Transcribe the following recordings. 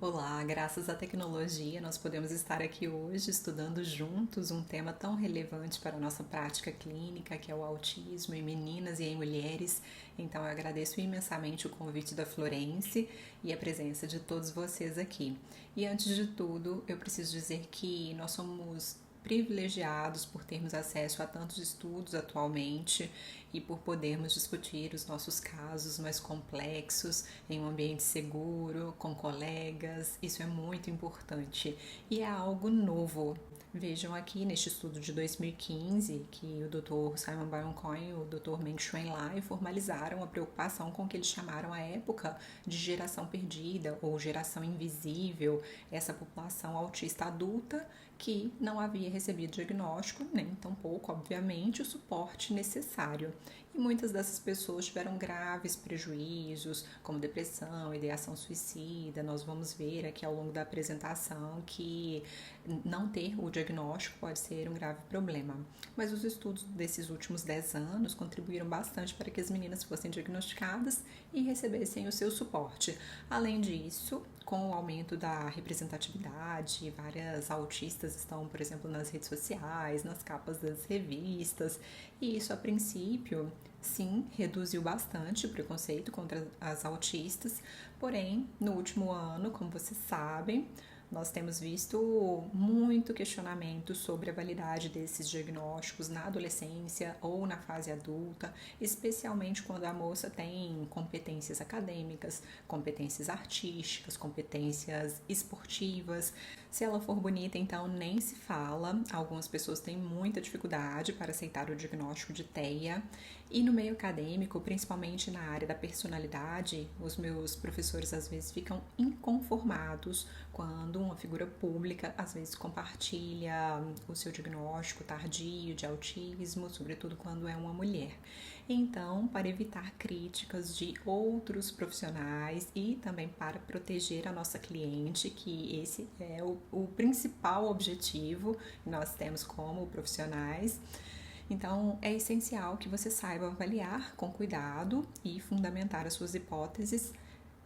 Olá, graças à tecnologia, nós podemos estar aqui hoje estudando juntos um tema tão relevante para a nossa prática clínica, que é o autismo em meninas e em mulheres. Então, eu agradeço imensamente o convite da Florence e a presença de todos vocês aqui. E antes de tudo, eu preciso dizer que nós somos privilegiados por termos acesso a tantos estudos atualmente e por podermos discutir os nossos casos mais complexos em um ambiente seguro, com colegas. Isso é muito importante e é algo novo. Vejam aqui neste estudo de 2015 que o Dr. Simon Baron-Cohen e o Dr. Meng Xuan Lai formalizaram a preocupação com o que eles chamaram à época de geração perdida ou geração invisível, essa população autista adulta que não havia recebido diagnóstico, nem tampouco, obviamente, o suporte necessário. E muitas dessas pessoas tiveram graves prejuízos, como depressão, ideação suicida. Nós vamos ver aqui ao longo da apresentação que não ter o diagnóstico pode ser um grave problema. Mas os estudos desses últimos 10 anos contribuíram bastante para que as meninas fossem diagnosticadas e recebessem o seu suporte. Além disso, com o aumento da representatividade, várias autistas estão, por exemplo, nas redes sociais, nas capas das revistas, e isso a princípio, sim, reduziu bastante o preconceito contra as autistas, porém, no último ano, como vocês sabem, nós temos visto muito questionamento sobre a validade desses diagnósticos na adolescência ou na fase adulta, especialmente quando a moça tem competências acadêmicas, competências artísticas, competências esportivas. Se ela for bonita, então nem se fala. Algumas pessoas têm muita dificuldade para aceitar o diagnóstico de TEA. E no meio acadêmico, principalmente na área da personalidade, os meus professores às vezes ficam inconformados quando uma figura pública às vezes compartilha o seu diagnóstico tardio de autismo, sobretudo quando é uma mulher. Então, para evitar críticas de outros profissionais e também para proteger a nossa cliente, que esse é o principal objetivo que nós temos como profissionais, então, é essencial que você saiba avaliar com cuidado e fundamentar as suas hipóteses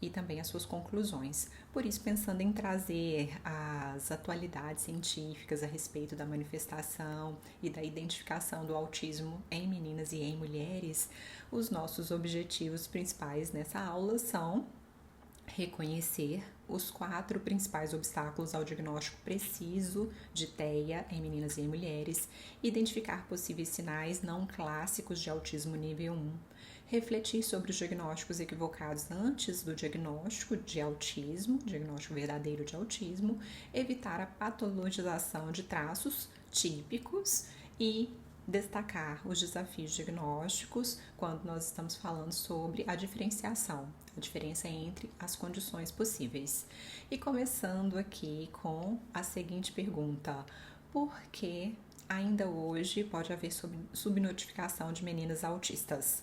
e também as suas conclusões. Por isso, pensando em trazer as atualidades científicas a respeito da manifestação e da identificação do autismo em meninas e em mulheres, os nossos objetivos principais nessa aula são reconhecer os 4 principais obstáculos ao diagnóstico preciso de TEA em meninas e em mulheres, identificar possíveis sinais não clássicos de autismo nível 1, refletir sobre os diagnósticos equivocados antes do diagnóstico de autismo, diagnóstico verdadeiro de autismo, evitar a patologização de traços típicos e destacar os desafios diagnósticos quando nós estamos falando sobre a diferenciação, a diferença entre as condições possíveis. E começando aqui com a seguinte pergunta: por que ainda hoje pode haver subnotificação de meninas autistas?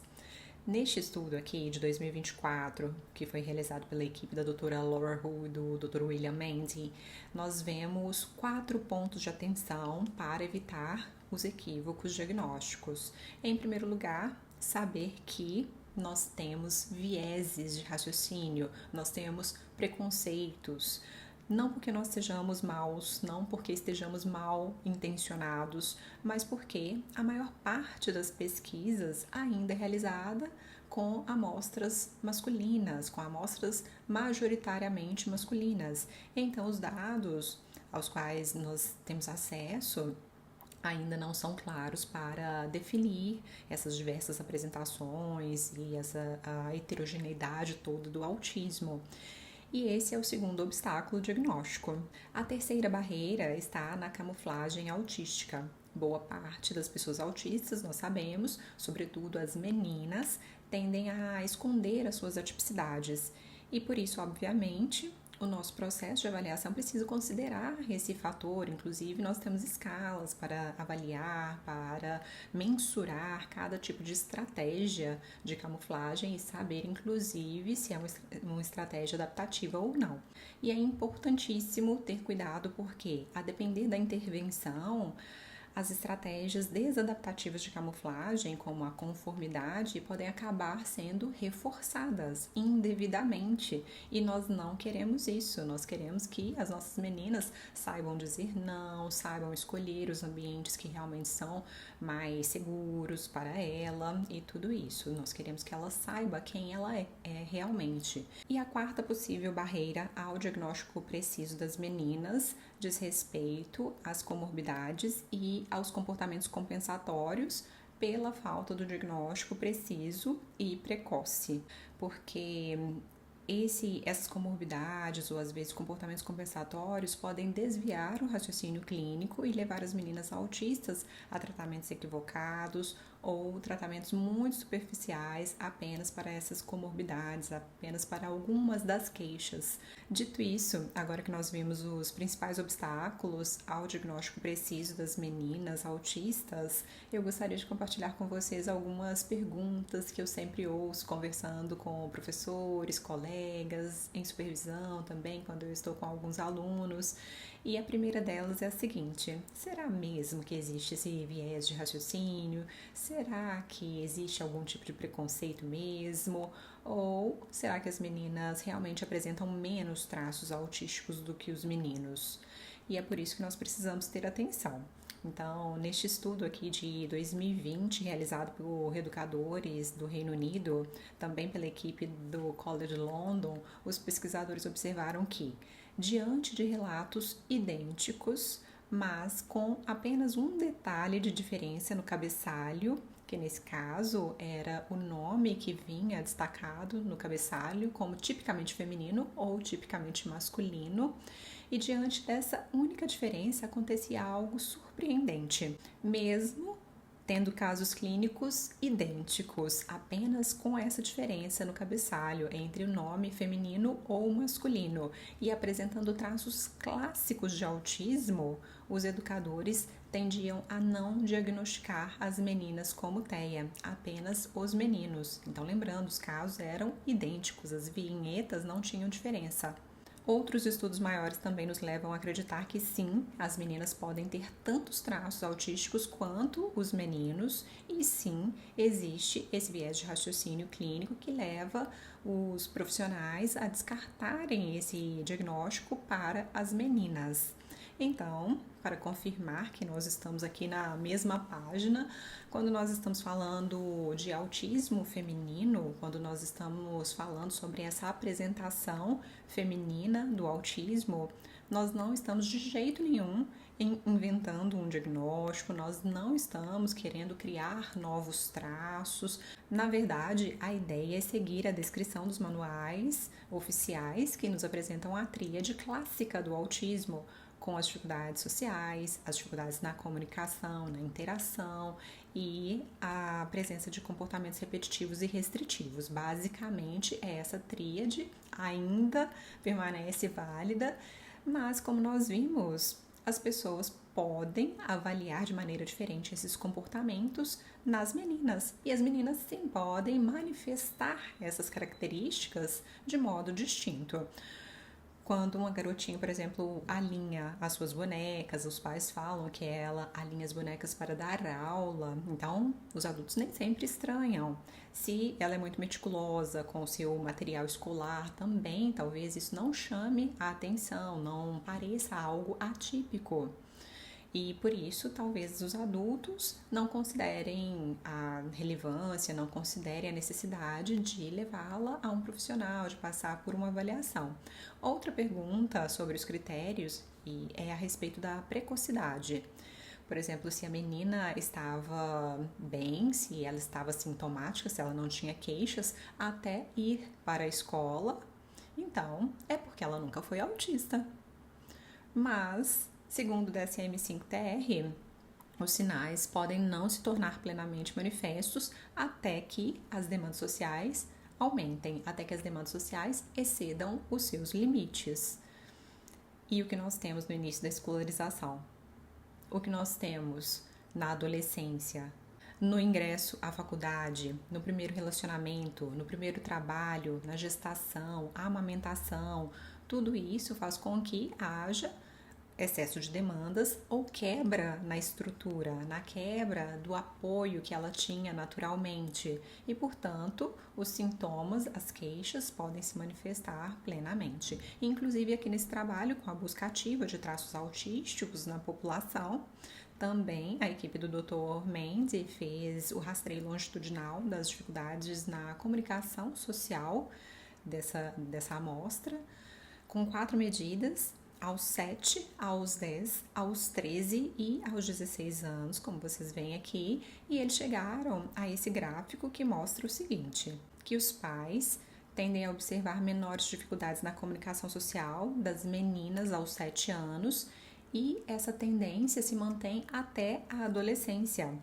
Neste estudo aqui de 2024, que foi realizado pela equipe da doutora Laura Hu e do Dr. William Mendy, nós vemos 4 pontos de atenção para evitar os equívocos diagnósticos. Em primeiro lugar, saber que nós temos vieses de raciocínio, nós temos preconceitos, não porque nós sejamos maus, não porque estejamos mal intencionados, mas porque a maior parte das pesquisas ainda é realizada com amostras masculinas, com amostras majoritariamente masculinas. Então, os dados aos quais nós temos acesso ainda não são claros para definir essas diversas apresentações e a heterogeneidade toda do autismo. E esse é o segundo obstáculo diagnóstico. A terceira barreira está na camuflagem autística. Boa parte das pessoas autistas, nós sabemos, sobretudo as meninas, tendem a esconder as suas atipicidades. E por isso, obviamente, o nosso processo de avaliação precisa considerar esse fator. Inclusive, nós temos escalas para avaliar, para mensurar cada tipo de estratégia de camuflagem e saber, inclusive, se é uma estratégia adaptativa ou não. E é importantíssimo ter cuidado porque, a depender da intervenção, As estratégias desadaptativas de camuflagem, como a conformidade, podem acabar sendo reforçadas indevidamente e nós não queremos isso. Nós queremos que as nossas meninas saibam dizer não, saibam escolher os ambientes que realmente são mais seguros para ela e tudo isso. Nós queremos que ela saiba quem ela é realmente. E a quarta possível barreira ao diagnóstico preciso das meninas diz respeito às comorbidades e aos comportamentos compensatórios pela falta do diagnóstico preciso e precoce, porque essas comorbidades ou às vezes comportamentos compensatórios podem desviar o raciocínio clínico e levar as meninas autistas a tratamentos equivocados ou tratamentos muito superficiais apenas para essas comorbidades, apenas para algumas das queixas. Dito isso, agora que nós vimos os principais obstáculos ao diagnóstico preciso das meninas autistas, eu gostaria de compartilhar com vocês algumas perguntas que eu sempre ouço conversando com professores, colegas, em supervisão também, quando eu estou com alguns alunos. E a primeira delas é a seguinte: será mesmo que existe esse viés de raciocínio? Será que existe algum tipo de preconceito mesmo? Ou será que as meninas realmente apresentam menos traços autísticos do que os meninos? E é por isso que nós precisamos ter atenção. Então, neste estudo aqui de 2020, realizado por educadores do Reino Unido, também pela equipe do College London, os pesquisadores observaram que, diante de relatos idênticos, mas com apenas um detalhe de diferença no cabeçalho, que nesse caso era o nome que vinha destacado no cabeçalho como tipicamente feminino ou tipicamente masculino, e diante dessa única diferença acontecia algo surpreendente, mesmo tendo casos clínicos idênticos, apenas com essa diferença no cabeçalho entre o nome feminino ou masculino e apresentando traços clássicos de autismo, os educadores tendiam a não diagnosticar as meninas como TEA, apenas os meninos. Então, lembrando, os casos eram idênticos, as vinhetas não tinham diferença. Outros estudos maiores também nos levam a acreditar que sim, as meninas podem ter tantos traços autísticos quanto os meninos e sim, existe esse viés de raciocínio clínico que leva os profissionais a descartarem esse diagnóstico para as meninas. Então, para confirmar que nós estamos aqui na mesma página, quando nós estamos falando de autismo feminino, quando nós estamos falando sobre essa apresentação feminina do autismo, nós não estamos de jeito nenhum inventando um diagnóstico, nós não estamos querendo criar novos traços. Na verdade, a ideia é seguir a descrição dos manuais oficiais que nos apresentam a tríade clássica do autismo, com as dificuldades sociais, as dificuldades na comunicação, na interação e a presença de comportamentos repetitivos e restritivos. Basicamente, essa tríade ainda permanece válida, mas como nós vimos, as pessoas podem avaliar de maneira diferente esses comportamentos nas meninas. E as meninas sim podem manifestar essas características de modo distinto. Quando uma garotinha, por exemplo, alinha as suas bonecas, os pais falam que ela alinha as bonecas para dar aula, então os adultos nem sempre estranham. Se ela é muito meticulosa com o seu material escolar também, talvez isso não chame a atenção, não pareça algo atípico. E por isso, talvez os adultos não considerem a relevância, não considerem a necessidade de levá-la a um profissional, de passar por uma avaliação. Outra pergunta sobre os critérios é a respeito da precocidade. Por exemplo, se a menina estava bem, se ela estava sintomática, se ela não tinha queixas, até ir para a escola, então é porque ela nunca foi autista. Mas segundo o DSM-5-TR, os sinais podem não se tornar plenamente manifestos até que as demandas sociais aumentem, até que as demandas sociais excedam os seus limites. E o que nós temos no início da escolarização? O que nós temos na adolescência? No ingresso à faculdade, no primeiro relacionamento, no primeiro trabalho, na gestação, a amamentação, tudo isso faz com que haja excesso de demandas ou quebra na estrutura, na quebra do apoio que ela tinha naturalmente e, portanto, os sintomas, as queixas podem se manifestar plenamente. Inclusive aqui nesse trabalho com a busca ativa de traços autísticos na população, também a equipe do Dr. Mendes fez o rastreio longitudinal das dificuldades na comunicação social dessa amostra, com 4 medidas, aos 7, aos 10, aos 13 e aos 16 anos, como vocês veem aqui, e eles chegaram a esse gráfico que mostra o seguinte, que os pais tendem a observar menores dificuldades na comunicação social das meninas aos 7 anos e essa tendência se mantém até a adolescência,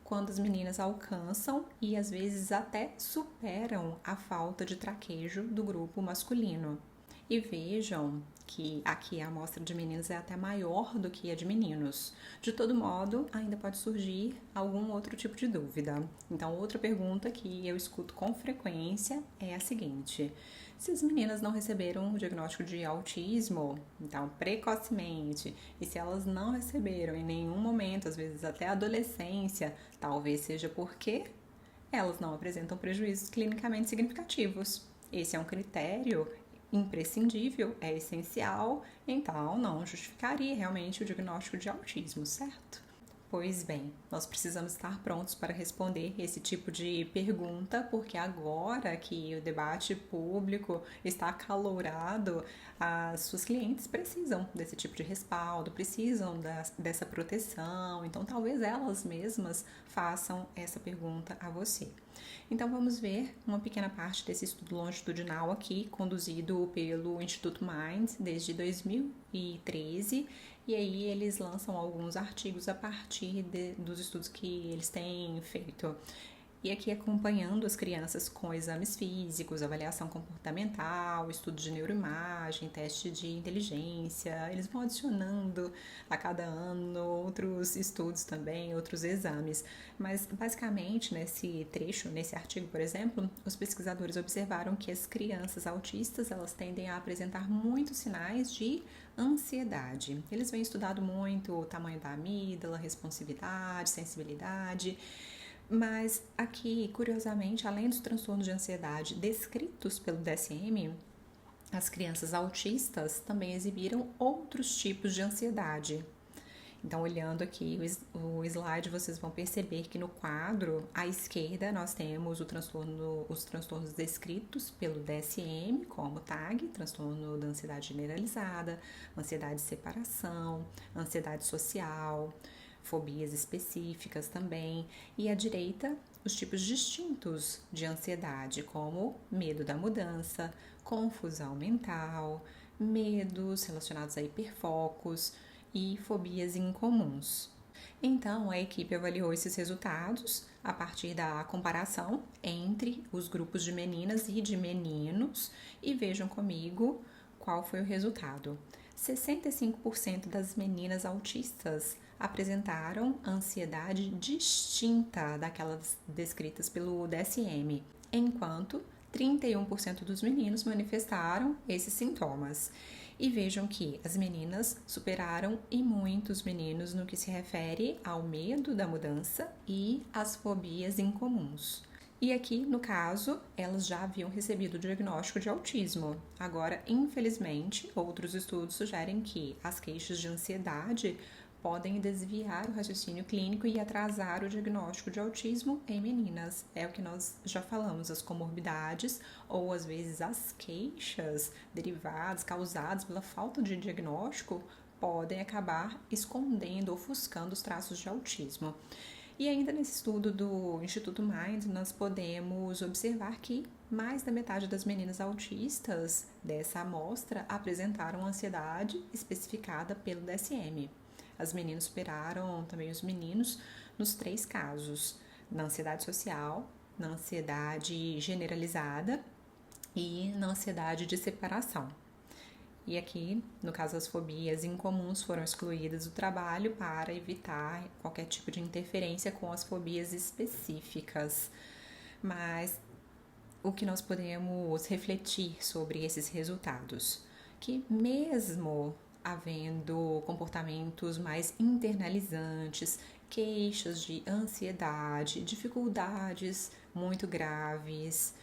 quando as meninas alcançam e às vezes até superam a falta de traquejo do grupo masculino. E vejam que aqui a amostra de meninas é até maior do que a de meninos. De todo modo, ainda pode surgir algum outro tipo de dúvida. Então, outra pergunta que eu escuto com frequência é a seguinte: se as meninas não receberam o diagnóstico de autismo, então precocemente, e se elas não receberam em nenhum momento, às vezes até a adolescência, talvez seja porque elas não apresentam prejuízos clinicamente significativos. Esse é um critério imprescindível, é essencial, então não justificaria realmente o diagnóstico de autismo, certo? Pois bem, nós precisamos estar prontos para responder esse tipo de pergunta, porque agora que o debate público está acalorado, as suas clientes precisam desse tipo de respaldo, precisam dessa proteção, então talvez elas mesmas façam essa pergunta a você. Então vamos ver uma pequena parte desse estudo longitudinal aqui, conduzido pelo Instituto Mind desde 2013, e aí eles lançam alguns artigos a partir dos estudos que eles têm feito. E aqui acompanhando as crianças com exames físicos, avaliação comportamental, estudo de neuroimagem, teste de inteligência. Eles vão adicionando a cada ano outros estudos também, outros exames. Mas basicamente nesse trecho, nesse artigo, por exemplo, os pesquisadores observaram que as crianças autistas elas tendem a apresentar muitos sinais de ansiedade. Eles vêm estudado muito o tamanho da amígdala, responsividade, sensibilidade. Mas aqui, curiosamente, além dos transtornos de ansiedade descritos pelo DSM, as crianças autistas também exibiram outros tipos de ansiedade. Então, olhando aqui o slide, vocês vão perceber que no quadro à esquerda nós temos os transtornos descritos pelo DSM, como TAG, transtorno da ansiedade generalizada, ansiedade de separação, ansiedade social, fobias específicas também, e à direita os tipos distintos de ansiedade, como medo da mudança, confusão mental, medos relacionados a hiperfocos e fobias incomuns. Então, a equipe avaliou esses resultados a partir da comparação entre os grupos de meninas e de meninos e vejam comigo qual foi o resultado. 65% das meninas autistas apresentaram ansiedade distinta daquelas descritas pelo DSM, enquanto 31% dos meninos manifestaram esses sintomas. E vejam que as meninas superaram e muitos meninos no que se refere ao medo da mudança e às fobias incomuns. E aqui, no caso, elas já haviam recebido o diagnóstico de autismo. Agora, infelizmente, outros estudos sugerem que as queixas de ansiedade podem desviar o raciocínio clínico e atrasar o diagnóstico de autismo em meninas. É o que nós já falamos, as comorbidades ou às vezes as queixas derivadas, causadas pela falta de diagnóstico, podem acabar escondendo, ofuscando os traços de autismo. E ainda nesse estudo do Instituto Mind, nós podemos observar que mais da metade das meninas autistas dessa amostra apresentaram ansiedade especificada pelo DSM. As meninas superaram também os meninos nos 3 casos, na ansiedade social, na ansiedade generalizada e na ansiedade de separação. E aqui, no caso, as fobias incomuns foram excluídas do trabalho para evitar qualquer tipo de interferência com as fobias específicas. Mas o que nós podemos refletir sobre esses resultados? Que mesmo havendo comportamentos mais internalizantes, queixas de ansiedade, dificuldades muito graves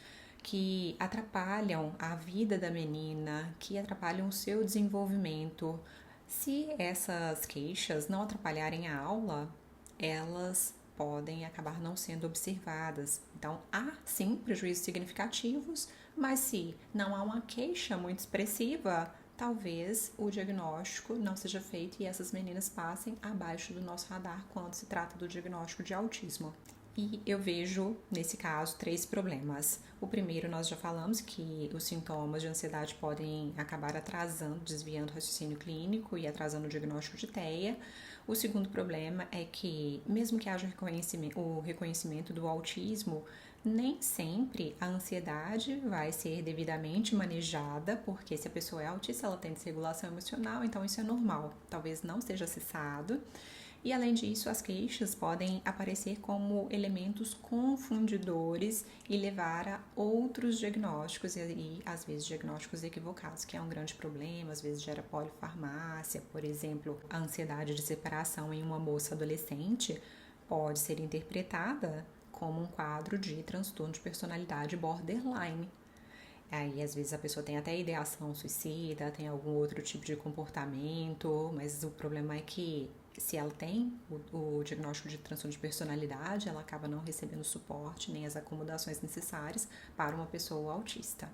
que atrapalham a vida da menina, que atrapalham o seu desenvolvimento. Se essas queixas não atrapalharem a aula, elas podem acabar não sendo observadas. Então, há sim prejuízos significativos, mas se não há uma queixa muito expressiva, talvez o diagnóstico não seja feito e essas meninas passem abaixo do nosso radar quando se trata do diagnóstico de autismo. E eu vejo, nesse caso, 3 problemas. O primeiro, nós já falamos que os sintomas de ansiedade podem acabar atrasando, desviando o raciocínio clínico e atrasando o diagnóstico de TEA. O segundo problema é que, mesmo que haja o reconhecimento do autismo, nem sempre a ansiedade vai ser devidamente manejada, porque se a pessoa é autista, ela tem desregulação emocional, então isso é normal, talvez não seja acessado. E além disso, as queixas podem aparecer como elementos confundidores e levar a outros diagnósticos e às vezes diagnósticos equivocados, que é um grande problema, às vezes gera polifarmácia, por exemplo, a ansiedade de separação em uma moça adolescente pode ser interpretada como um quadro de transtorno de personalidade borderline. Aí, às vezes, a pessoa tem até ideação suicida, tem algum outro tipo de comportamento, mas o problema é que se ela tem o diagnóstico de transtorno de personalidade, ela acaba não recebendo suporte nem as acomodações necessárias para uma pessoa autista.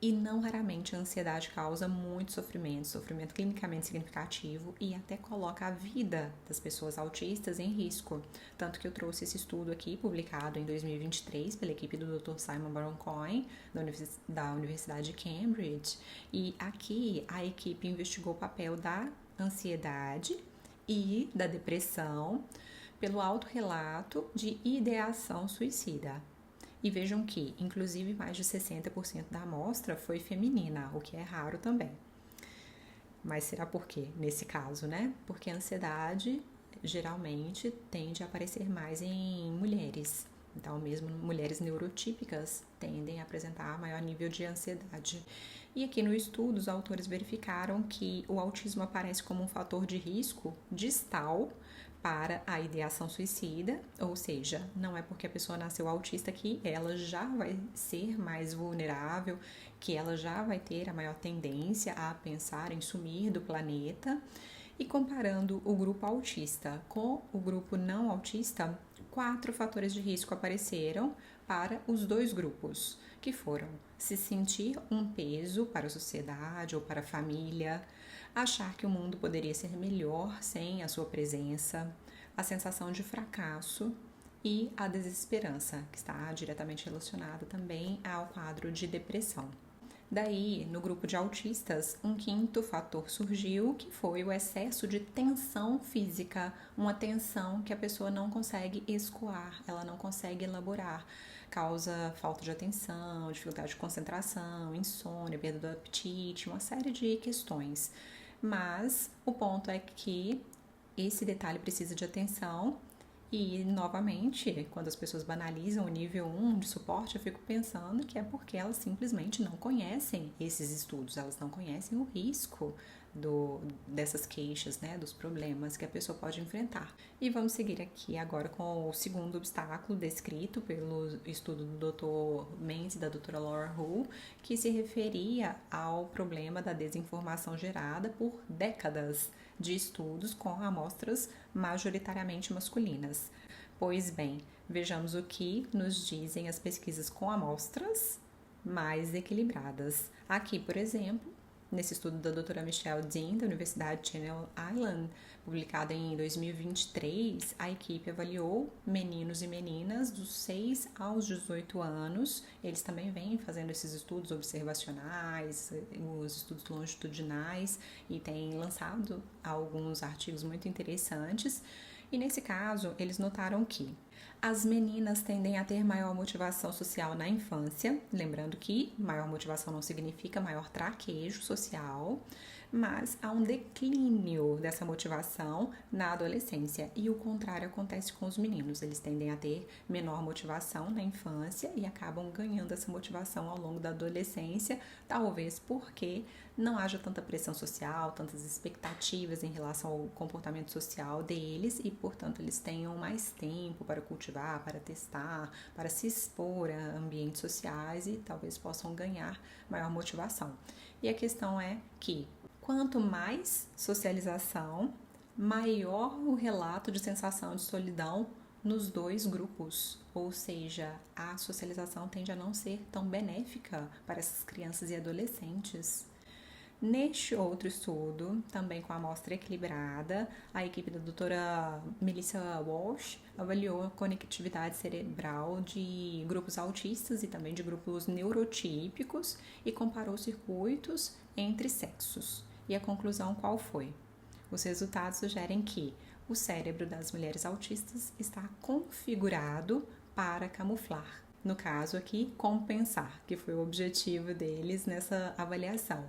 E não raramente a ansiedade causa muito sofrimento clinicamente significativo e até coloca a vida das pessoas autistas em risco. Tanto que eu trouxe esse estudo aqui, publicado em 2023 pela equipe do Dr. Simon Baron-Cohen, da Universidade de Cambridge. E aqui a equipe investigou o papel da ansiedade e da depressão pelo autorrelato de ideação suicida. E vejam que, inclusive, mais de 60% da amostra foi feminina, o que é raro também. Mas será por quê, nesse caso, né? Porque a ansiedade, geralmente, tende a aparecer mais em mulheres. Então, mesmo mulheres neurotípicas tendem a apresentar maior nível de ansiedade. E aqui no estudo, os autores verificaram que o autismo aparece como um fator de risco distal para a ideação suicida, ou seja, não é porque a pessoa nasceu autista que ela já vai ser mais vulnerável, que ela já vai ter a maior tendência a pensar em sumir do planeta. E comparando o grupo autista com o grupo não autista, 4 fatores de risco apareceram para os 2 grupos, que foram se sentir um peso para a sociedade ou para a família, achar que o mundo poderia ser melhor sem a sua presença, a sensação de fracasso e a desesperança, que está diretamente relacionada também ao quadro de depressão. Daí, no grupo de autistas, um 5º fator surgiu, que foi o excesso de tensão física, uma tensão que a pessoa não consegue escoar, ela não consegue elaborar. Causa falta de atenção, dificuldade de concentração, insônia, perda do apetite, uma série de questões. Mas o ponto é que esse detalhe precisa de atenção e, novamente, quando as pessoas banalizam o nível 1 de suporte, eu fico pensando que é porque elas simplesmente não conhecem esses estudos, elas não conhecem o risco dessas queixas, né, dos problemas que a pessoa pode enfrentar. E vamos seguir aqui agora com o segundo obstáculo descrito pelo estudo do Dr. Mendes e da doutora Laura Hu, que se referia ao problema da desinformação gerada por décadas de estudos com amostras majoritariamente masculinas. Pois bem, vejamos o que nos dizem as pesquisas com amostras mais equilibradas. Aqui, por exemplo, nesse estudo da doutora Michelle Dean, da Universidade de Channel Island, publicado em 2023, a equipe avaliou meninos e meninas dos 6 aos 18 anos. Eles também vêm fazendo esses estudos observacionais, os estudos longitudinais, e têm lançado alguns artigos muito interessantes. E nesse caso, eles notaram que as meninas tendem a ter maior motivação social na infância, lembrando que maior motivação não significa maior traquejo social, mas há um declínio dessa motivação na adolescência e o contrário acontece com os meninos. Eles tendem a ter menor motivação na infância e acabam ganhando essa motivação ao longo da adolescência, talvez porque não haja tanta pressão social, tantas expectativas em relação ao comportamento social deles e, portanto, eles tenham mais tempo para cultivar, para testar, para se expor a ambientes sociais e talvez possam ganhar maior motivação. E a questão é que quanto mais socialização, maior o relato de sensação de solidão nos dois grupos, ou seja, a socialização tende a não ser tão benéfica para essas crianças e adolescentes. Neste outro estudo, também com a amostra equilibrada, a equipe da doutora Melissa Walsh avaliou a conectividade cerebral de grupos autistas e também de grupos neurotípicos e comparou circuitos entre sexos. E a conclusão qual foi? Os resultados sugerem que o cérebro das mulheres autistas está configurado para camuflar. No caso aqui, compensar, que foi o objetivo deles nessa avaliação.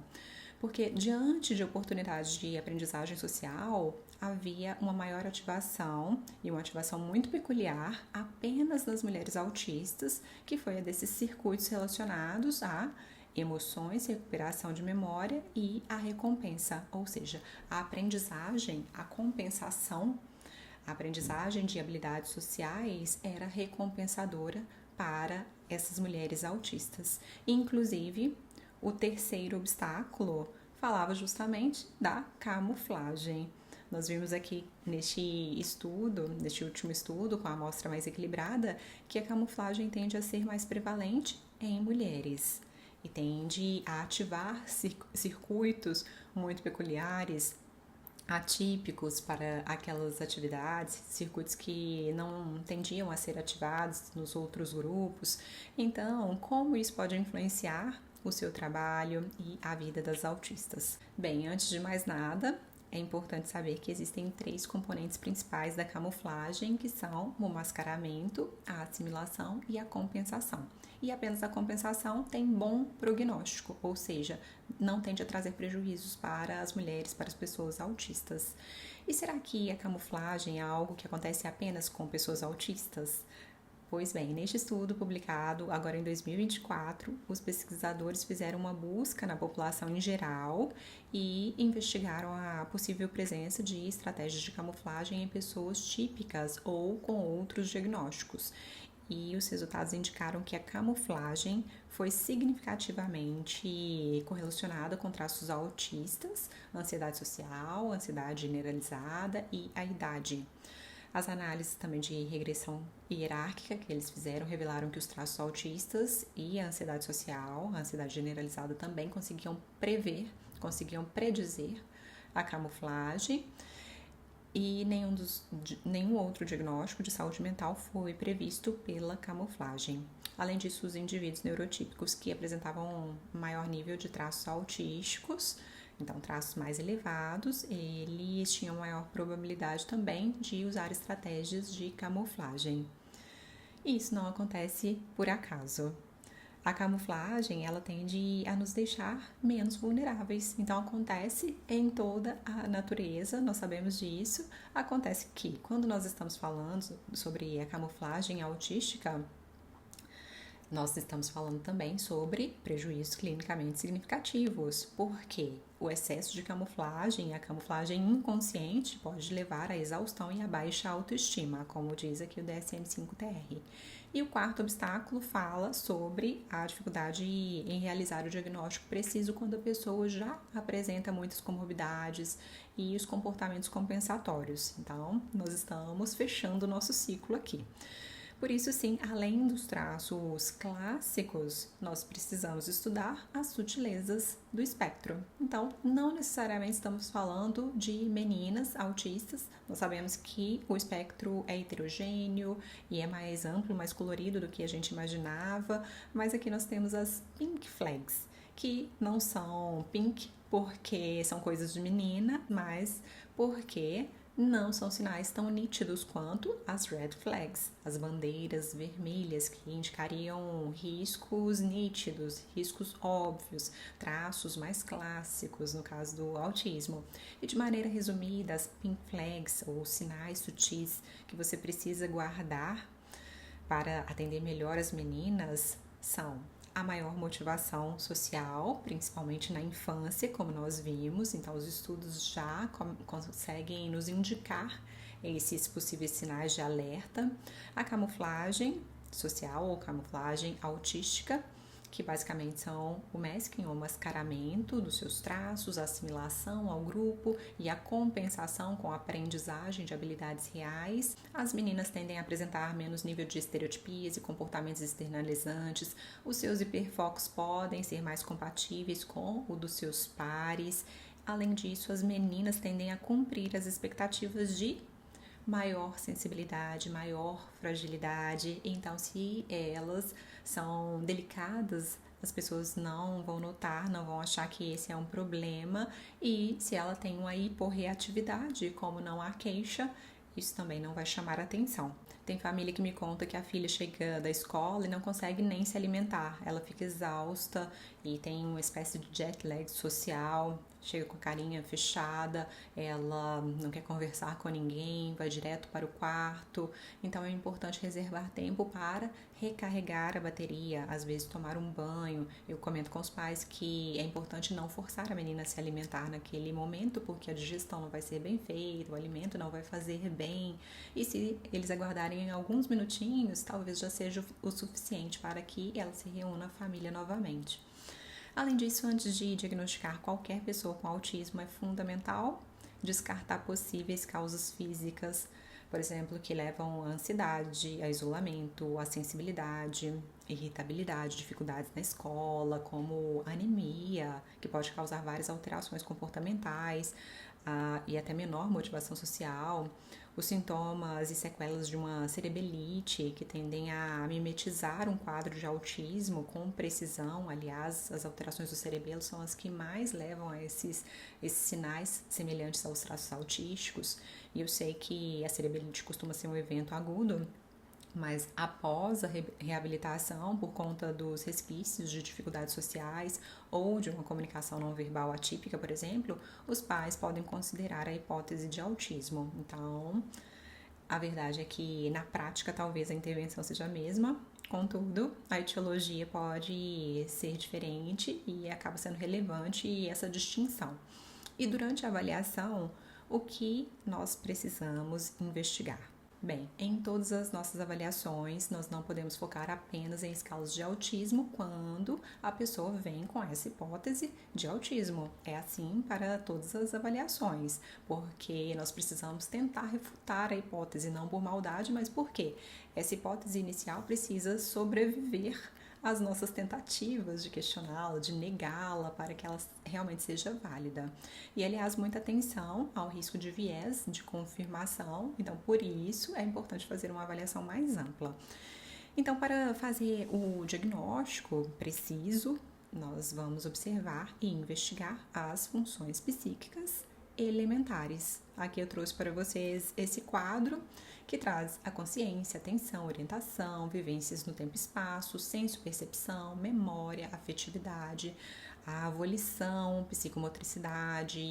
Porque diante de oportunidades de aprendizagem social, havia uma maior ativação e uma ativação muito peculiar apenas nas mulheres autistas, que foi a desses circuitos relacionados a emoções, recuperação de memória e a recompensa, ou seja, a aprendizagem, a compensação, a aprendizagem de habilidades sociais era recompensadora para essas mulheres autistas. Inclusive, o terceiro obstáculo falava justamente da camuflagem. Nós vimos aqui neste último estudo, com a amostra mais equilibrada, que a camuflagem tende a ser mais prevalente em mulheres e tende a ativar circuitos muito peculiares, atípicos para aquelas atividades, circuitos que não tendiam a ser ativados nos outros grupos. Então, como isso pode influenciar o seu trabalho e a vida das autistas? Bem, antes de mais nada, é importante saber que existem 3 componentes principais da camuflagem, que são o mascaramento, a assimilação e a compensação. E apenas a compensação tem bom prognóstico, ou seja, não tende a trazer prejuízos para as mulheres, para as pessoas autistas. E será que a camuflagem é algo que acontece apenas com pessoas autistas? Pois bem, neste estudo publicado agora em 2024, os pesquisadores fizeram uma busca na população em geral e investigaram a possível presença de estratégias de camuflagem em pessoas típicas ou com outros diagnósticos. E os resultados indicaram que a camuflagem foi significativamente correlacionada com traços autistas, ansiedade social, ansiedade generalizada e a idade. As análises também de regressão hierárquica que eles fizeram revelaram que os traços autistas e a ansiedade social, a ansiedade generalizada, também conseguiam predizer a camuflagem e nenhum outro diagnóstico de saúde mental foi previsto pela camuflagem. Além disso, os indivíduos neurotípicos que apresentavam maior nível de traços autísticos, então traços mais elevados, eles tinham maior probabilidade também de usar estratégias de camuflagem. E isso não acontece por acaso. A camuflagem, ela tende a nos deixar menos vulneráveis. Então, acontece em toda a natureza, nós sabemos disso. Acontece que, quando nós estamos falando sobre a camuflagem autística, nós estamos falando também sobre prejuízos clinicamente significativos, porque o excesso de camuflagem, a camuflagem inconsciente, pode levar à exaustão e à baixa autoestima, como diz aqui o DSM-5-TR. E o quarto obstáculo fala sobre a dificuldade em realizar o diagnóstico preciso quando a pessoa já apresenta muitas comorbidades e os comportamentos compensatórios. Então, nós estamos fechando o nosso ciclo aqui. Por isso, sim, além dos traços clássicos, nós precisamos estudar as sutilezas do espectro. Então, não necessariamente estamos falando de meninas autistas. Nós sabemos que o espectro é heterogêneo e é mais amplo, mais colorido do que a gente imaginava, mas aqui nós temos as pink flags, que não são pink porque são coisas de menina, mas porque não são sinais tão nítidos quanto as red flags, as bandeiras vermelhas que indicariam riscos nítidos, riscos óbvios, traços mais clássicos no caso do autismo. E de maneira resumida, as pink flags ou sinais sutis que você precisa guardar para atender melhor as meninas são a maior motivação social, principalmente na infância, como nós vimos. Então, os estudos já conseguem nos indicar esses possíveis sinais de alerta. A camuflagem social ou camuflagem autística, que basicamente são o masking ou mascaramento dos seus traços, a assimilação ao grupo e a compensação com a aprendizagem de habilidades reais. As meninas tendem a apresentar menos nível de estereotipias e comportamentos externalizantes. Os seus hiperfocos podem ser mais compatíveis com o dos seus pares. Além disso, as meninas tendem a cumprir as expectativas de maior sensibilidade, maior fragilidade. Então, se elas são delicadas, as pessoas não vão notar, não vão achar que esse é um problema. E se ela tem uma hiporreatividade, como não há queixa, isso também não vai chamar atenção. Tem família que me conta que a filha chega da escola e não consegue nem se alimentar. Ela fica exausta e tem uma espécie de jet lag social, chega com a carinha fechada, ela não quer conversar com ninguém, vai direto para o quarto. Então é importante reservar tempo para recarregar a bateria, às vezes tomar um banho. Eu comento com os pais que é importante não forçar a menina a se alimentar naquele momento, porque a digestão não vai ser bem feita, o alimento não vai fazer bem. E se eles aguardarem alguns minutinhos, talvez já seja o suficiente para que ela se reúna à família novamente. Além disso, antes de diagnosticar qualquer pessoa com autismo, é fundamental descartar possíveis causas físicas, por exemplo, que levam à ansiedade, a isolamento, a sensibilidade, irritabilidade, dificuldades na escola, como anemia, que pode causar várias alterações comportamentais e até menor motivação social, os sintomas e sequelas de uma cerebelite que tendem a mimetizar um quadro de autismo com precisão. Aliás, as alterações do cerebelo são as que mais levam a esses sinais semelhantes aos traços autísticos. E eu sei que a cerebelite costuma ser um evento agudo, mas após a reabilitação, por conta dos resquícios de dificuldades sociais ou de uma comunicação não verbal atípica, por exemplo, os pais podem considerar a hipótese de autismo. Então, a verdade é que na prática talvez a intervenção seja a mesma, contudo, a etiologia pode ser diferente e acaba sendo relevante essa distinção. E durante a avaliação, o que nós precisamos investigar? Bem, em todas as nossas avaliações, nós não podemos focar apenas em escalas de autismo quando a pessoa vem com essa hipótese de autismo. É assim para todas as avaliações, porque nós precisamos tentar refutar a hipótese, não por maldade, mas porque essa hipótese inicial precisa sobreviver às nossas tentativas de questioná-la, de negá-la para que ela realmente seja válida. E, aliás, muita atenção ao risco de viés de confirmação. Então, por isso, é importante fazer uma avaliação mais ampla. Então, para fazer o diagnóstico preciso, nós vamos observar e investigar as funções psíquicas elementares. Aqui eu trouxe para vocês esse quadro que traz a consciência, atenção, orientação, vivências no tempo e espaço, senso-percepção, memória, afetividade, a volição, psicomotricidade,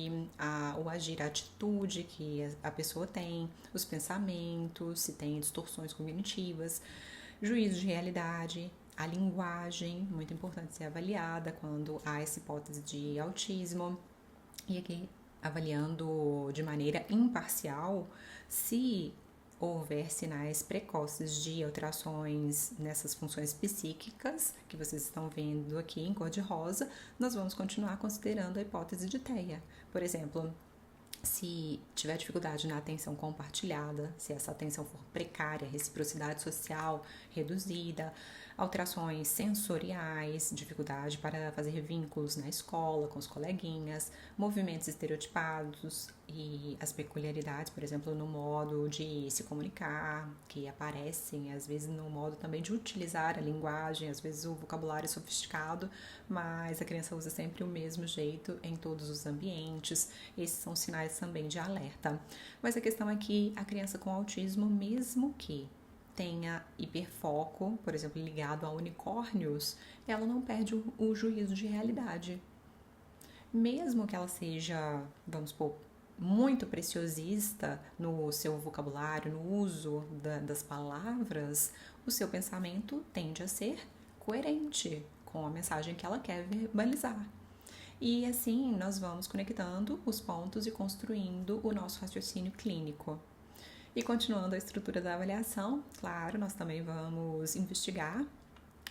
o agir, a atitude que a pessoa tem, os pensamentos, se tem distorções cognitivas, juízo de realidade, a linguagem, muito importante ser avaliada quando há essa hipótese de autismo. E aqui, avaliando de maneira imparcial, se houver sinais precoces de alterações nessas funções psíquicas, que vocês estão vendo aqui em cor de rosa, nós vamos continuar considerando a hipótese de TEA. Por exemplo, se tiver dificuldade na atenção compartilhada, se essa atenção for precária, reciprocidade social reduzida, alterações sensoriais, dificuldade para fazer vínculos na escola, com os coleguinhas, movimentos estereotipados e as peculiaridades, por exemplo, no modo de se comunicar, que aparecem, às vezes no modo também de utilizar a linguagem, às vezes o vocabulário é sofisticado, mas a criança usa sempre o mesmo jeito em todos os ambientes. Esses são sinais também de alerta. Mas a questão é que a criança com autismo, mesmo que tenha hiperfoco, por exemplo, ligado a unicórnios, ela não perde o juízo de realidade. Mesmo que ela seja, vamos supor, muito preciosista no seu vocabulário, no uso das palavras, o seu pensamento tende a ser coerente com a mensagem que ela quer verbalizar. E assim nós vamos conectando os pontos e construindo o nosso raciocínio clínico. E continuando a estrutura da avaliação, claro, nós também vamos investigar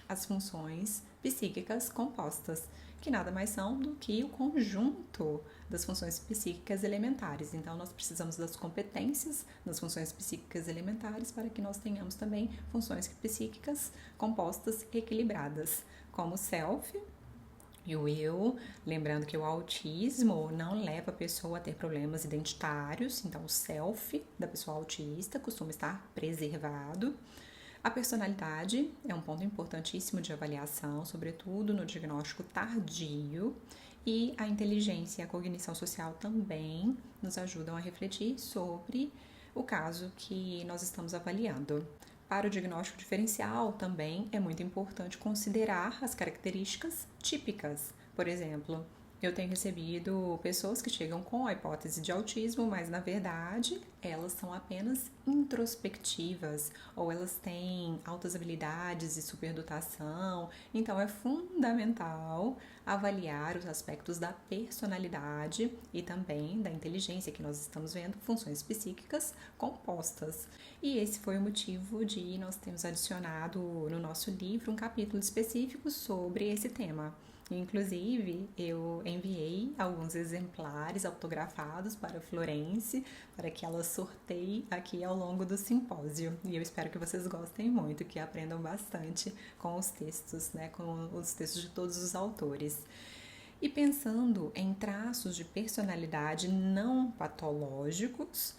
as funções psíquicas compostas, que nada mais são do que o conjunto das funções psíquicas elementares. Então, nós precisamos das competências das funções psíquicas elementares para que nós tenhamos também funções psíquicas compostas equilibradas, como o self e o eu, lembrando que o autismo não leva a pessoa a ter problemas identitários, então o self da pessoa autista costuma estar preservado. A personalidade é um ponto importantíssimo de avaliação, sobretudo no diagnóstico tardio, e a inteligência e a cognição social também nos ajudam a refletir sobre o caso que nós estamos avaliando. Para o diagnóstico diferencial, também é muito importante considerar as características típicas. Por exemplo, eu tenho recebido pessoas que chegam com a hipótese de autismo, mas na verdade elas são apenas introspectivas ou elas têm altas habilidades e superdotação. Então é fundamental avaliar os aspectos da personalidade e também da inteligência, que nós estamos vendo funções psíquicas compostas. E esse foi o motivo de nós termos adicionado no nosso livro um capítulo específico sobre esse tema. Inclusive, eu enviei alguns exemplares autografados para a Florence, para que ela sorteie aqui ao longo do simpósio. E eu espero que vocês gostem muito, que aprendam bastante com os textos, né, com os textos de todos os autores. E pensando em traços de personalidade não patológicos,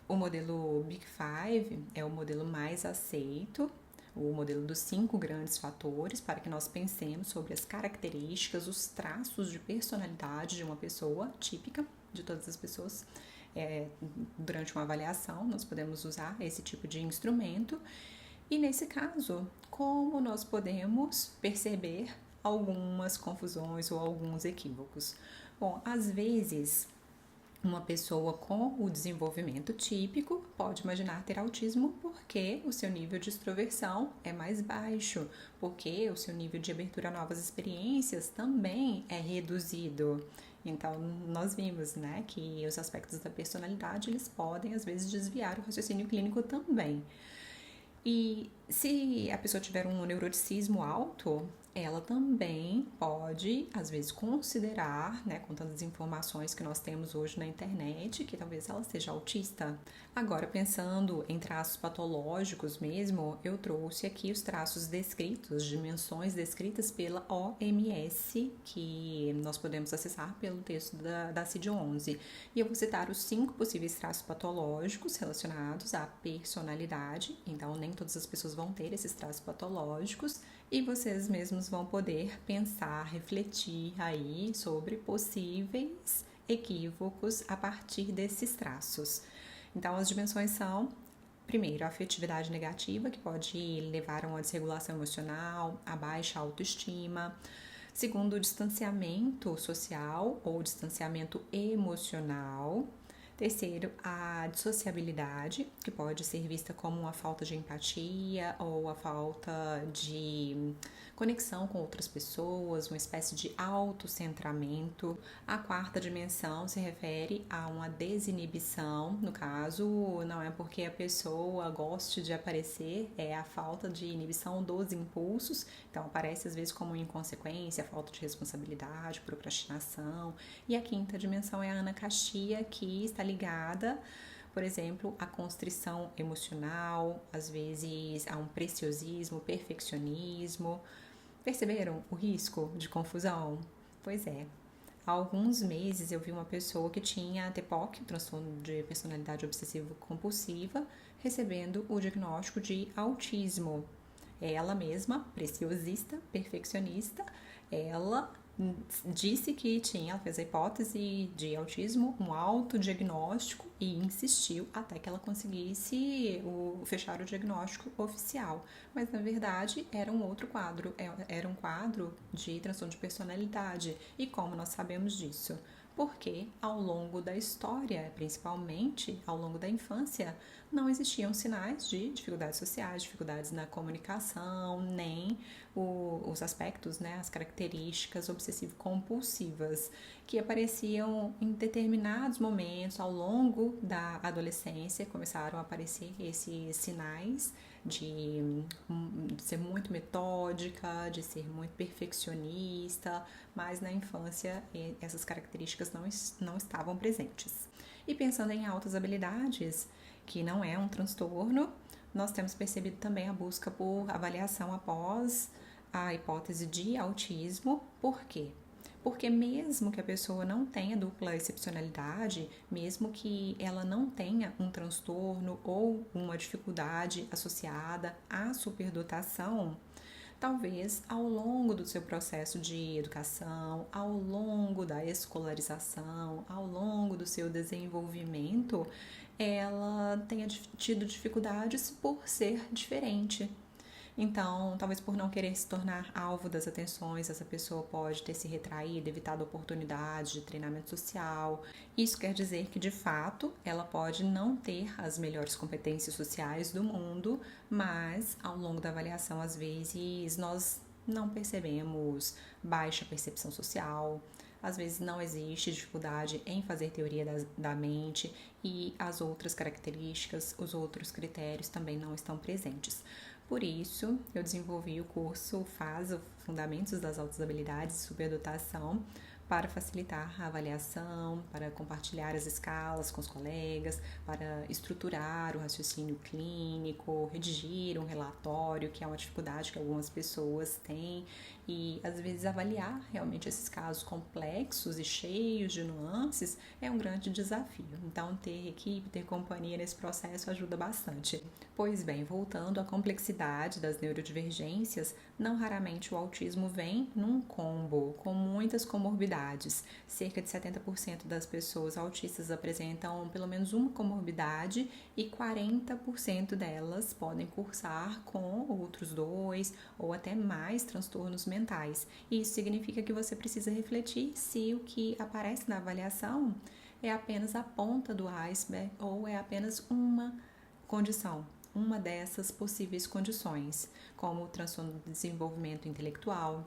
o modelo Big Five é o modelo mais aceito, o modelo dos 5 grandes fatores, para que nós pensemos sobre as características, os traços de personalidade de uma pessoa típica, de todas as pessoas. Durante uma avaliação, nós podemos usar esse tipo de instrumento. E nesse caso, como nós podemos perceber algumas confusões ou alguns equívocos? Bom, às vezes uma pessoa com o desenvolvimento típico pode imaginar ter autismo porque o seu nível de extroversão é mais baixo, porque o seu nível de abertura a novas experiências também é reduzido. Então, nós vimos, né, que os aspectos da personalidade, eles podem, às vezes, desviar o raciocínio clínico também. E se a pessoa tiver um neuroticismo alto, ela também pode, às vezes, considerar, né, com tantas informações que nós temos hoje na internet, que talvez ela seja autista. Agora, pensando em traços patológicos mesmo, eu trouxe aqui os traços descritos, dimensões descritas pela OMS, que nós podemos acessar pelo texto da CID-11. E eu vou citar os 5 possíveis traços patológicos relacionados à personalidade, então nem todas as pessoas vão ter esses traços patológicos, e vocês mesmos vão poder pensar, refletir aí sobre possíveis equívocos a partir desses traços. Então, as dimensões são, primeiro, a afetividade negativa, que pode levar a uma desregulação emocional, a baixa autoestima. Segundo, o distanciamento social ou distanciamento emocional. Terceiro, a dissociabilidade, que pode ser vista como uma falta de empatia ou a falta de conexão com outras pessoas, uma espécie de autocentramento. A quarta dimensão se refere a uma desinibição, no caso, não é porque a pessoa goste de aparecer, é a falta de inibição dos impulsos, então aparece às vezes como inconsequência, falta de responsabilidade, procrastinação. E a quinta dimensão é a anacaxia, que está ligada, por exemplo, à constrição emocional, às vezes a um preciosismo, perfeccionismo. Perceberam o risco de confusão? Pois é. Há alguns meses eu vi uma pessoa que tinha TPOC, transtorno de personalidade obsessivo-compulsiva, recebendo o diagnóstico de autismo. Ela mesma, preciosista, perfeccionista, ela disse que ela fez a hipótese de autismo, um autodiagnóstico, e insistiu até que ela conseguisse fechar o diagnóstico oficial. Mas na verdade era um outro quadro, era um quadro de transtorno de personalidade. E como nós sabemos disso? Porque ao longo da história, principalmente ao longo da infância, não existiam sinais de dificuldades sociais, dificuldades na comunicação, nem os aspectos, né, as características obsessivo-compulsivas que apareciam em determinados momentos ao longo da adolescência. Começaram a aparecer esses sinais de ser muito metódica, de ser muito perfeccionista, mas na infância essas características não estavam presentes. E pensando em altas habilidades, que não é um transtorno, nós temos percebido também a busca por avaliação após a hipótese de autismo. Por quê? Porque mesmo que a pessoa não tenha dupla excepcionalidade, mesmo que ela não tenha um transtorno ou uma dificuldade associada à superdotação, talvez ao longo do seu processo de educação, ao longo da escolarização, ao longo do seu desenvolvimento, ela tenha tido dificuldades por ser diferente. Então, talvez por não querer se tornar alvo das atenções, essa pessoa pode ter se retraído, evitado oportunidades de treinamento social. Isso quer dizer que, de fato, ela pode não ter as melhores competências sociais do mundo, mas ao longo da avaliação, às vezes, nós não percebemos baixa percepção social. Às vezes não existe dificuldade em fazer teoria da mente e as outras características, os outros critérios também não estão presentes. Por isso, eu desenvolvi o curso FASO, Fundamentos das Altas Habilidades e Superdotação, para facilitar a avaliação, para compartilhar as escalas com os colegas, para estruturar o raciocínio clínico, redigir um relatório, que é uma dificuldade que algumas pessoas têm, e às vezes avaliar realmente esses casos complexos e cheios de nuances é um grande desafio. Então, ter equipe, ter companhia nesse processo ajuda bastante. Pois bem, voltando à complexidade das neurodivergências, não raramente o autismo vem num combo com muitas comorbidades. Cerca de 70% das pessoas autistas apresentam pelo menos uma comorbidade e 40% delas podem cursar com outros 2 ou até mais transtornos mentais. E isso significa que você precisa refletir se o que aparece na avaliação é apenas a ponta do iceberg ou é apenas uma condição, uma dessas possíveis condições, como o transtorno do desenvolvimento intelectual,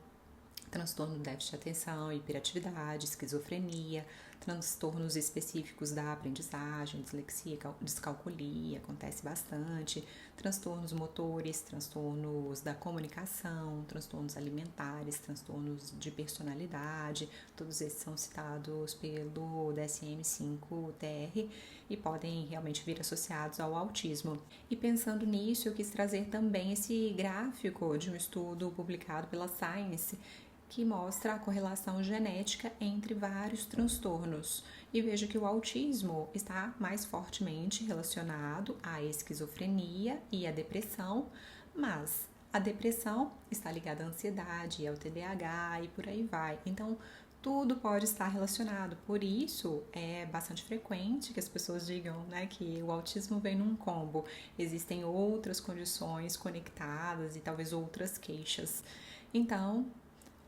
transtorno do déficit de atenção, hiperatividade, esquizofrenia, transtornos específicos da aprendizagem, dislexia, descalculia, acontece bastante, transtornos motores, transtornos da comunicação, transtornos alimentares, transtornos de personalidade, todos esses são citados pelo DSM-5-TR e podem realmente vir associados ao autismo. E pensando nisso, eu quis trazer também esse gráfico de um estudo publicado pela Science, que mostra a correlação genética entre vários transtornos. E veja que o autismo está mais fortemente relacionado à esquizofrenia e à depressão, mas a depressão está ligada à ansiedade, ao TDAH e por aí vai. Então, tudo pode estar relacionado. Por isso, é bastante frequente que as pessoas digam, né, que o autismo vem num combo. Existem outras condições conectadas e talvez outras queixas. Então,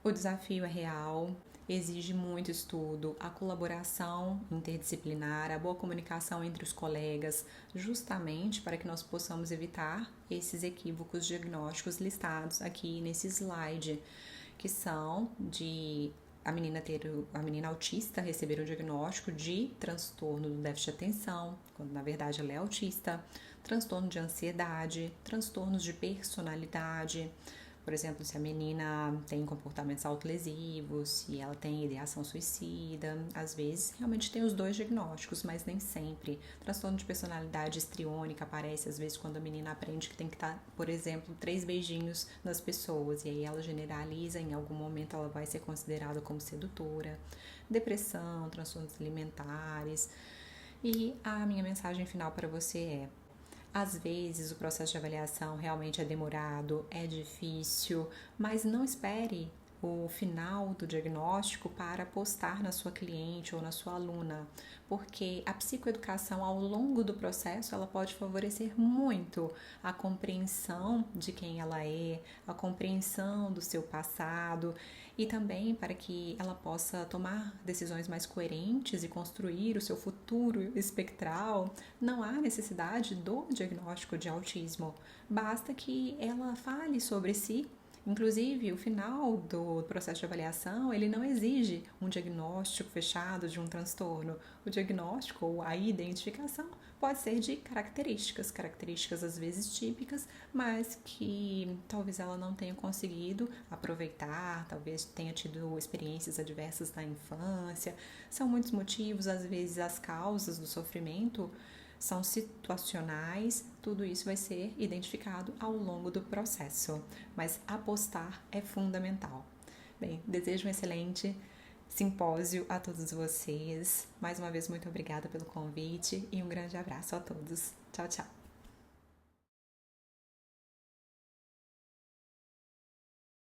o desafio é real, exige muito estudo, a colaboração interdisciplinar, a boa comunicação entre os colegas, justamente para que nós possamos evitar esses equívocos diagnósticos listados aqui nesse slide, que são de a menina autista receber o diagnóstico de transtorno do déficit de atenção, quando na verdade ela é autista, transtorno de ansiedade, transtornos de personalidade. Por exemplo, se a menina tem comportamentos autolesivos, se ela tem ideação suicida, às vezes realmente tem os dois diagnósticos, mas nem sempre. Transtorno de personalidade histriônica aparece às vezes quando a menina aprende que tem que dar, por exemplo, 3 beijinhos nas pessoas, e aí ela generaliza, em algum momento ela vai ser considerada como sedutora. Depressão, transtornos alimentares. E a minha mensagem final para você é: às vezes o processo de avaliação realmente é demorado, é difícil, mas não espere o final do diagnóstico para postar na sua cliente ou na sua aluna, porque a psicoeducação ao longo do processo ela pode favorecer muito a compreensão de quem ela é, a compreensão do seu passado e também para que ela possa tomar decisões mais coerentes e construir o seu futuro espectral. Não há necessidade do diagnóstico de autismo, basta que ela fale sobre si. Inclusive, o final do processo de avaliação, ele não exige um diagnóstico fechado de um transtorno. O diagnóstico ou a identificação pode ser de características às vezes típicas, mas que talvez ela não tenha conseguido aproveitar, talvez tenha tido experiências adversas na infância. São muitos motivos, às vezes as causas do sofrimento são situacionais, tudo isso vai ser identificado ao longo do processo, mas apostar é fundamental. Bem, desejo um excelente simpósio a todos vocês. Mais uma vez, muito obrigada pelo convite e um grande abraço a todos. Tchau, tchau!